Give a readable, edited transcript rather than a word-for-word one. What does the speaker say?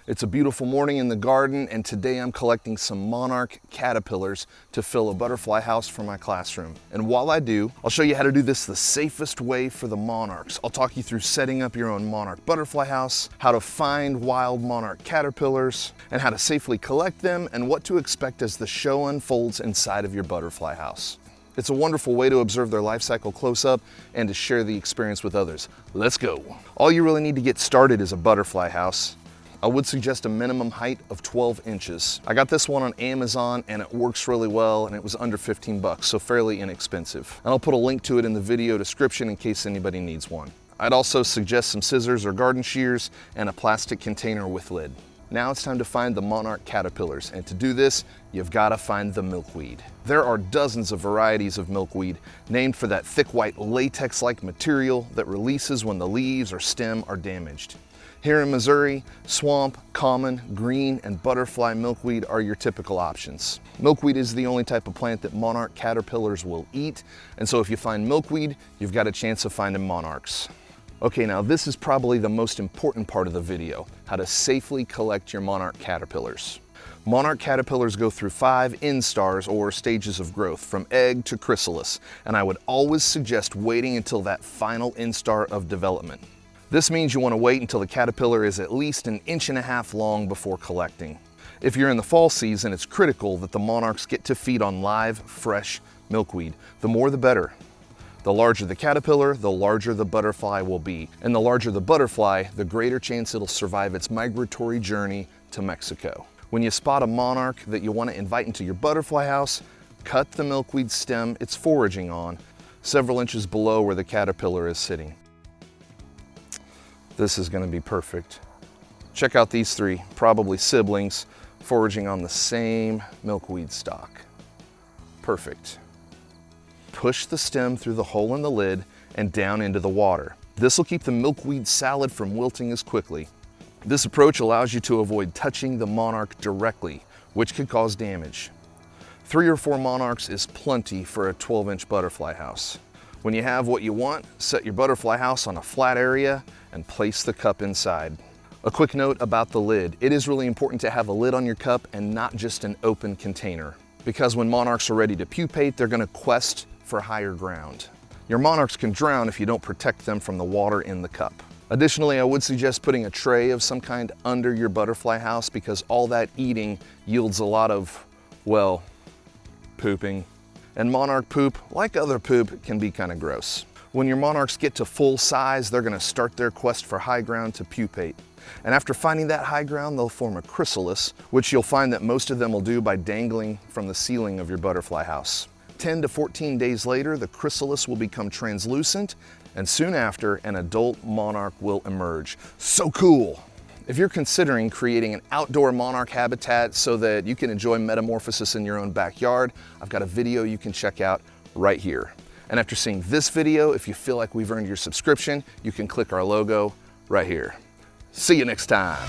It's a beautiful morning in the garden, and today I'm collecting some monarch caterpillars to fill a butterfly house for my classroom. And while I do, I'll show you how to do this the safest way for the monarchs. I'll talk you through setting up your own monarch butterfly house, how to find wild monarch caterpillars, and how to safely collect them, and what to expect as the show unfolds inside of your butterfly house. It's a wonderful way to observe their life cycle close up and to share the experience with others. Let's go. All you really need to get started is a butterfly house. I would suggest a minimum height of 12 inches. I got this one on Amazon and it works really well, and it was under 15 bucks, so fairly inexpensive. And I'll put a link to it in the video description in case anybody needs one. I'd also suggest some scissors or garden shears and a plastic container with lid. Now it's time to find the monarch caterpillars, and to do this, you've got to find the milkweed. There are dozens of varieties of milkweed named for that thick white latex-like material that releases when the leaves or stem are damaged. Here in Missouri, swamp, common, green, and butterfly milkweed are your typical options. Milkweed is the only type of plant that monarch caterpillars will eat, and so if you find milkweed, you've got a chance of finding monarchs. Okay, now this is probably the most important part of the video, how to safely collect your monarch caterpillars. Monarch caterpillars go through 5 instars, or stages of growth, from egg to chrysalis, and I would always suggest waiting until that final instar of development. This means you want to wait until the caterpillar is at least 1.5 inches long before collecting. If you're in the fall season, it's critical that the monarchs get to feed on live, fresh milkweed. The more the better. The larger the caterpillar, the larger the butterfly will be. And the larger the butterfly, the greater chance it'll survive its migratory journey to Mexico. When you spot a monarch that you want to invite into your butterfly house, cut the milkweed stem it's foraging on several inches below where the caterpillar is sitting. This is going to be perfect. Check out these 3, probably siblings, foraging on the same milkweed stalk. Perfect. Push the stem through the hole in the lid and down into the water. This will keep the milkweed salad from wilting as quickly. This approach allows you to avoid touching the monarch directly, which could cause damage. 3 or 4 monarchs is plenty for a 12-inch butterfly house. When you have what you want, set your butterfly house on a flat area and place the cup inside. A quick note about the lid. It is really important to have a lid on your cup and not just an open container, because when monarchs are ready to pupate, they're going to quest for higher ground. Your monarchs can drown if you don't protect them from the water in the cup. Additionally, I would suggest putting a tray of some kind under your butterfly house, because all that eating yields a lot of, well, pooping. And monarch poop, like other poop, can be kind of gross. When your monarchs get to full size, they're going to start their quest for high ground to pupate. And after finding that high ground, they'll form a chrysalis, which you'll find that most of them will do by dangling from the ceiling of your butterfly house. 10 to 14 days later, the chrysalis will become translucent, and soon after, an adult monarch will emerge. So cool! If you're considering creating an outdoor monarch habitat so that you can enjoy metamorphosis in your own backyard, I've got a video you can check out right here. And after seeing this video, if you feel like we've earned your subscription, you can click our logo right here. See you next time.